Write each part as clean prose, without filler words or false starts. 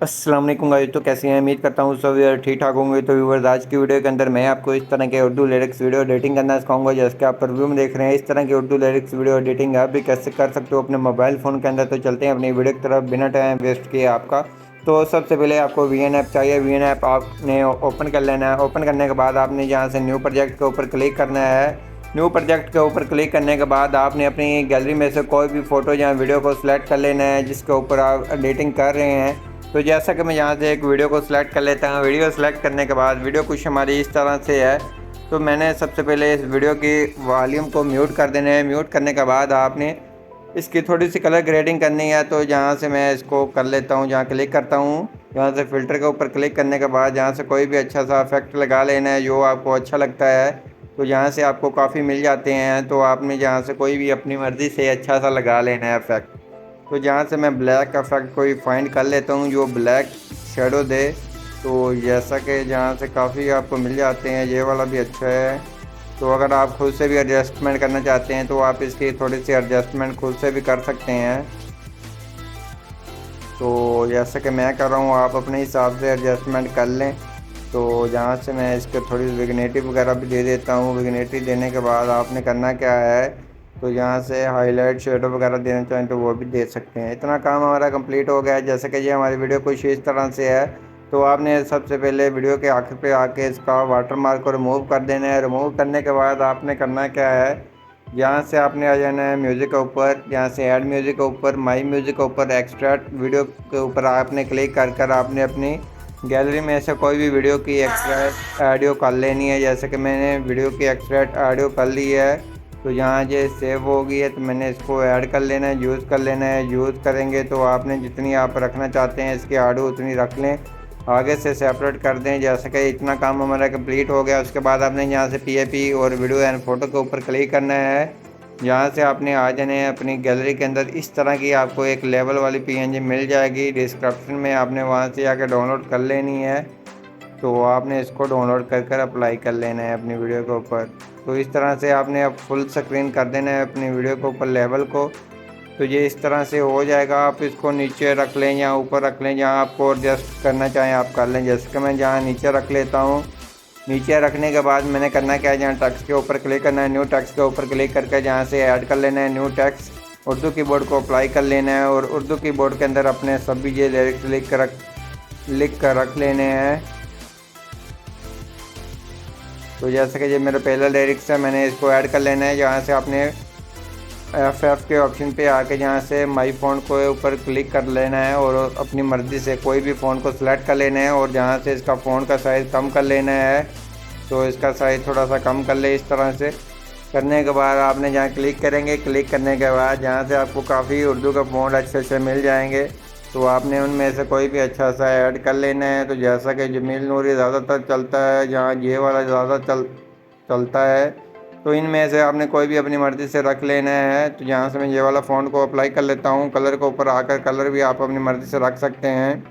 अस्सलाम वालेकुम गाइस। तो कैसे हैं? उम्मीद करता हूँ सब यार ठीक ठाक होंगे। तो व्यूवर्स, आज की वीडियो के अंदर मैं आपको इस तरह के उर्दू लिरिक्स वीडियो एडिटिंग करना सिखाऊंगा जैसे कि आप रिव्यू में देख रहे हैं। इस तरह के उर्दू लिरिक्स वीडियो एडिटिंग आप भी कैसे कर सकते हो अपने मोबाइल फ़ोन के अंदर। तो चलते हैं अपनी वीडियो की तरफ बिना टाइम वेस्ट किए आपका। तो सबसे पहले आपको वीएन ऐप चाहिए। वीएन ऐप आपने ओपन कर लेना है। ओपन करने के बाद आपने यहाँ से न्यू प्रोजेक्ट के ऊपर क्लिक करना है। न्यू प्रोजेक्ट के ऊपर क्लिक करने के बाद आपने अपनी गैलरी में से कोई भी फ़ोटो या वीडियो को सिलेक्ट कर लेना है जिसके ऊपर आप एडिटिंग कर रहे हैं। तो जैसा कि मैं यहाँ से एक वीडियो को सिलेक्ट कर लेता हूँ। वीडियो सेलेक्ट करने के बाद वीडियो कुछ हमारी इस तरह से है। तो मैंने सबसे पहले इस वीडियो की वॉल्यूम को म्यूट कर देना है। म्यूट करने के बाद आपने इसकी थोड़ी सी कलर ग्रेडिंग करनी है। तो यहाँ से मैं इसको कर लेता हूँ। जहाँ क्लिक करता हूँ, यहाँ से फ़िल्टर के ऊपर क्लिक करने के बाद यहाँ से कोई भी अच्छा सा इफेक्ट लगा लेना है जो आपको अच्छा लगता है। तो यहाँ से आपको काफ़ी मिल जाते हैं। तो आपने यहाँ से कोई भी अपनी मर्ज़ी से अच्छा सा लगा लेना है इफेक्ट। तो जहाँ से मैं ब्लैक इफेक्ट कोई फाइंड कर लेता हूँ जो ब्लैक शेडो दे। तो जैसा कि जहाँ से काफ़ी आपको मिल जाते हैं, ये वाला भी अच्छा है। तो अगर आप खुद से भी एडजस्टमेंट करना चाहते हैं तो आप इसकी थोड़ी सी एडजस्टमेंट खुद से भी कर सकते हैं। तो जैसा कि मैं कर रहा हूँ, आप अपने हिसाब से एडजस्टमेंट कर लें। तो जहाँ से मैं इसके थोड़ी विग्नेटिव वगैरह भी दे देता हूँ। विग्नेटिव देने के बाद आपने करना क्या है, तो यहाँ से हाईलाइट शेडो वगैरह देना चाहें तो वो भी दे सकते हैं। इतना काम हमारा कंप्लीट हो गया है। जैसे कि ये हमारी वीडियो कुछ इस तरह से है। तो आपने सबसे पहले वीडियो के आखिर पे आके इसका वाटर मार्क को रिमूव कर देना है। रिमूव करने के बाद आपने करना क्या है, यहाँ से आपने आ जाना है म्यूज़िक के ऊपर। यहाँ से ऐड म्यूज़िक के ऊपर, माई म्यूज़िक के ऊपर, एक्सट्रैक्ट वीडियो के ऊपर आपने क्लिक कर आपने अपनी गैलरी में से कोई भी वीडियो की एक्सट्रैक्ट ऑडियो कर लेनी है। जैसे कि मैंने वीडियो की एक्सट्रैक्ट ऑडियो कर ली है। तो यहाँ ये सेव हो गई है तो मैंने इसको ऐड कर लेना है, यूज़ कर लेना है। यूज़ करेंगे तो आपने जितनी आप रखना चाहते हैं इसकी ऑडियो उतनी रख लें, आगे से सेपरेट कर दें। जैसे कि इतना काम हमारा कंप्लीट हो गया। उसके बाद आपने यहाँ से पीएपी और वीडियो एंड फोटो के ऊपर क्लिक करना है। यहाँ से आपने आ जाने हैं अपनी गैलरी के अंदर। इस तरह की आपको एक लेवल वाली पीएनजी मिल जाएगी। डिस्क्रिप्शन में आपने वहाँ से आकर डाउनलोड कर लेनी है। तो आपने इसको डाउनलोड कर अप्लाई कर लेना है अपनी वीडियो के ऊपर। तो इस तरह से आपने अब फुल स्क्रीन कर देना है अपनी वीडियो के ऊपर लेवल को। तो ये इस तरह से हो जाएगा। आप इसको नीचे रख लें या ऊपर रख लें, जहाँ आपको एडजस्ट करना चाहें आप कर लें। जैसे कि मैं जहाँ नीचे रख लेता हूँ। नीचे रखने के बाद मैंने करना क्या है, जहाँ टेक्स्ट के ऊपर क्लिक करना है, न्यू टेक्स्ट के ऊपर क्लिक करके जहाँ से ऐड कर लेना है न्यू टेक्स्ट। उर्दू कीबोर्ड को अप्लाई कर लेना है और उर्दू कीबोर्ड के अंदर अपने सभी ये लिरिक्स लिख कर रख लेने हैं। तो जैसे कि ये मेरा पहला लिरिक्स है, मैंने इसको ऐड कर लेना है। जहाँ से आपने एफ के ऑप्शन पे आके जहाँ से माई फ़ोन को ऊपर क्लिक कर लेना है और अपनी मर्ज़ी से कोई भी फ़ोन को सिलेक्ट कर लेना है और जहाँ से इसका फ़ोन का साइज़ कम कर लेना है। तो इसका साइज़ थोड़ा सा कम कर ले। इस तरह से करने के बाद आपने जहाँ क्लिक करेंगे, क्लिक करने के बाद जहाँ से आपको काफ़ी उर्दू का फ़ॉन्ट अच्छे से मिल जाएंगे। तो आपने उनमें से कोई भी अच्छा सा ऐड कर लेना है। तो जैसा कि जमील नूरी ज़्यादातर चलता है, जहाँ ये वाला ज़्यादा चलता है। तो इनमें से आपने कोई भी अपनी मर्ज़ी से रख लेना है। तो यहाँ से मैं ये वाला फ़ॉन्ट को अप्लाई कर लेता हूँ। कलर के ऊपर आकर कलर भी आप अपनी मर्ज़ी से रख सकते हैं।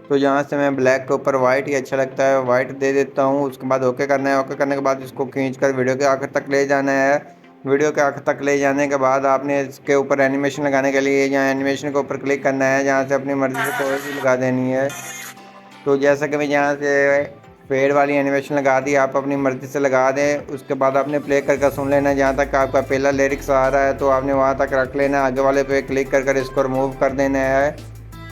तो यहाँ से मैं ब्लैक के ऊपर वाइट ही अच्छा लगता है, वाइट दे देता हूँ। उसके बाद ओके करना है। ओके करने के बाद इसको खींच कर वीडियो के आखिर तक ले जाना है। वीडियो के आखिर तक ले जाने के बाद आपने इसके ऊपर एनिमेशन लगाने के लिए यहाँ एनिमेशन के ऊपर क्लिक करना है, जहाँ से अपनी मर्ज़ी से कोई भी लगा देनी है। तो जैसा कि मैं यहाँ से फेड वाली एनिमेशन लगा दी, आप अपनी मर्ज़ी से लगा दें। उसके बाद आपने प्ले करके सुन लेना है। जहाँ तक आपका पहला लिरिक्स आ रहा है तो आपने वहाँ तक रख लेना है। आगे वाले पे क्लिक कर इसको रिमूव कर देना है।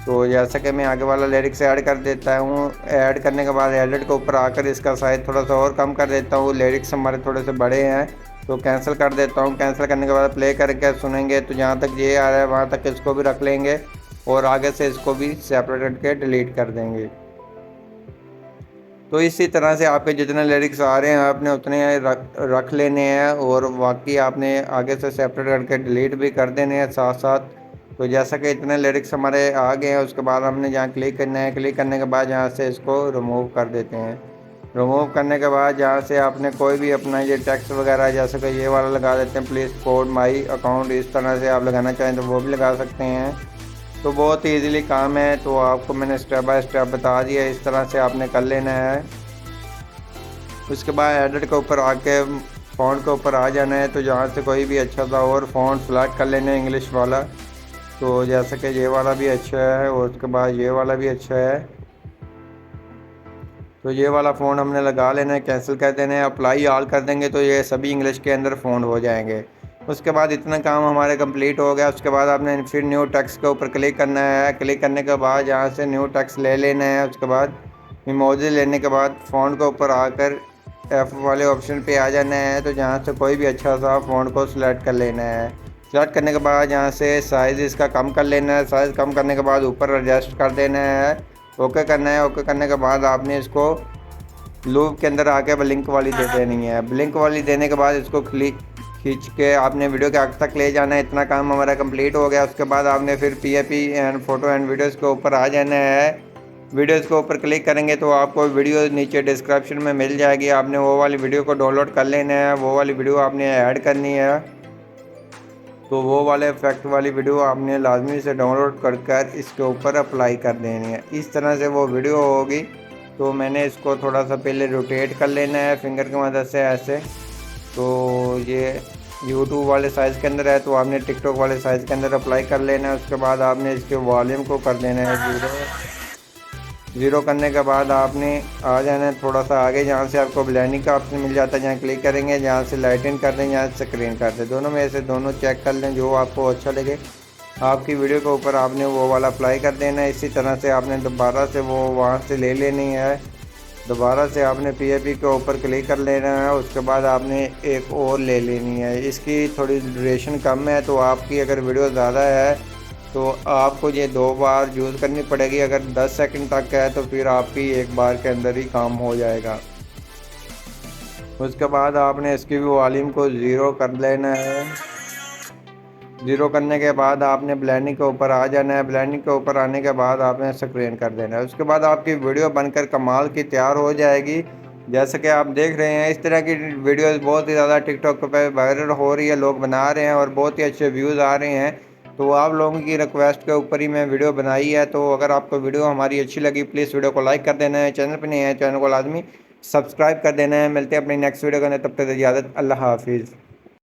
तो जैसा कि मैं आगे वाला लिरिक्स ऐड कर देता हूँ। ऐड करने के बाद एडिट के ऊपर आकर इसका साइज़ थोड़ा सा और कम कर देता हूँ। लिरिक्स हमारे थोड़े से बड़े हैं तो कैंसिल कर देता हूँ। कैंसिल करने के बाद प्ले करके सुनेंगे तो जहाँ तक ये आ रहा है वहाँ तक इसको भी रख लेंगे और आगे से इसको भी सेपरेट करके डिलीट कर देंगे। तो इसी तरह से आपके जितने लिरिक्स आ रहे हैं आपने उतने रख लेने हैं और बाकी आपने आगे से सेपरेट करके डिलीट भी कर देने हैं साथ साथ। तो जैसा कि इतने लिरिक्स हमारे आ गए हैं, उसके बाद हमने जहाँ क्लिक करना है, क्लिक करने के बाद यहाँ से इसको रिमूव कर देते हैं। रिमूव करने के बाद जहाँ से आपने कोई भी अपना ये टेक्स्ट वगैरह जैसे कि ये वाला लगा देते हैं, प्लीज़ कोड माई अकाउंट, इस तरह से आप लगाना चाहें तो वो भी लगा सकते हैं। तो बहुत ही ईज़िली काम है। तो आपको मैंने स्टेप बाय स्टेप बता दिया, इस तरह से आपने कर लेना है। उसके बाद एडिट के ऊपर आके फ़ॉन्ट के ऊपर आ जाना है। तो जहाँ से कोई भी अच्छा सा और फ़ॉन्ट सेलेक्ट कर लेना है इंग्लिश वाला। तो जैसे कि ये वाला भी अच्छा है और उसके बाद ये वाला भी अच्छा है। तो ये वाला फ़ोन हमने लगा लेना है, कैंसिल कर देना है, अप्लाई ऑल कर देंगे तो ये सभी इंग्लिश के अंदर फ़ोन हो जाएंगे। उसके बाद इतना काम हमारे कंप्लीट हो गया। उसके बाद आपने फिर न्यू टेक्स्ट के ऊपर क्लिक करना है। क्लिक करने के बाद यहाँ से न्यू टेक्स्ट ले लेना है। उसके बाद इमोजी लेने के बाद फ़ोन के ऊपर आकर एफ वाले ऑप्शन पे आ जाना है। तो जहाँ से कोई भी अच्छा सा फ़ोन को सिलेक्ट कर लेना है। सिलेक्ट करने के बाद यहाँ से साइज़ इसका कम कर लेना है। साइज़ कम करने के बाद ऊपर एडजस्ट कर देना है। ओके करना है। ओके करने के बाद आपने इसको लूप के अंदर आके ब्लिंक वाली दे देनी है। ब्लिंक वाली देने के बाद इसको क्लिक खींच के आपने वीडियो के आगे तक ले जाना है। इतना काम हमारा कंप्लीट हो गया। उसके बाद आपने फिर PAP and photo and videos के ऊपर आ जाना है। वीडियोज़ के ऊपर क्लिक करेंगे तो आपको वीडियो नीचे डिस्क्रिप्शन में मिल जाएगी। आपने वो वाली वीडियो को डाउनलोड कर लेना है। वो वाली वीडियो आपने ऐड करनी है। तो वो वाले इफेक्ट वाली वीडियो आपने लाजमी से डाउनलोड कर इसके ऊपर अप्लाई कर देनी है। इस तरह से वो वीडियो होगी। तो मैंने इसको थोड़ा सा पहले रोटेट कर लेना है फिंगर की मदद से ऐसे। तो ये यूट्यूब वाले साइज़ के अंदर है तो आपने टिकटॉक वाले साइज़ के अंदर अप्लाई कर लेना है। उसके बाद आपने इसके वॉल्यूम को कर देना है ज़ीरो करने के बाद आपने आ जाना है थोड़ा सा आगे, जहाँ से आपको ब्लेंडिंग का ऑप्शन मिल जाता है। जहाँ क्लिक करेंगे, जहाँ से लाइटिंग कर दें, जहाँ से स्क्रीन कर दें, दोनों में से दोनों चेक कर लें जो आपको अच्छा लगे। आपकी वीडियो के ऊपर आपने वो वाला अप्लाई कर देना है। इसी तरह से आपने दोबारा से वो वहाँ से ले लेनी है। दोबारा से आपने पीएपी के ऊपर क्लिक कर लेना है। उसके बाद आपने एक और ले लेनी है। इसकी थोड़ी ड्यूरेशन कम है तो आपकी अगर वीडियो ज़्यादा है तो आपको ये 2 बार यूज़ करनी पड़ेगी। अगर 10 सेकंड तक है तो फिर आपकी एक बार के अंदर ही काम हो जाएगा। उसके बाद आपने इसकी भी वॉल्यूम को ज़ीरो कर लेना है। ज़ीरो करने के बाद आपने ब्लेंडिंग के ऊपर आ जाना है। ब्लेंडिंग के ऊपर आने के बाद आपने स्क्रीन कर देना है। उसके बाद आपकी वीडियो बनकर कमाल की तैयार हो जाएगी। जैसे कि आप देख रहे हैं इस तरह की वीडियोस बहुत ही ज़्यादा टिकटॉक पे वायरल हो रही है, लोग बना रहे हैं और बहुत ही अच्छे व्यूज़ आ रहे हैं। तो आप लोगों की रिक्वेस्ट के ऊपर ही मैं वीडियो बनाई है। तो अगर आपको वीडियो हमारी अच्छी लगी प्लीज़ वीडियो को लाइक कर देना है। चैनल पर नहीं है चैनल को लाजमी सब्सक्राइब कर देना है। मिलते हैं अपनी नेक्स्ट वीडियो के अंदर, तब तक इजाज़त, अल्लाह हाफिज़।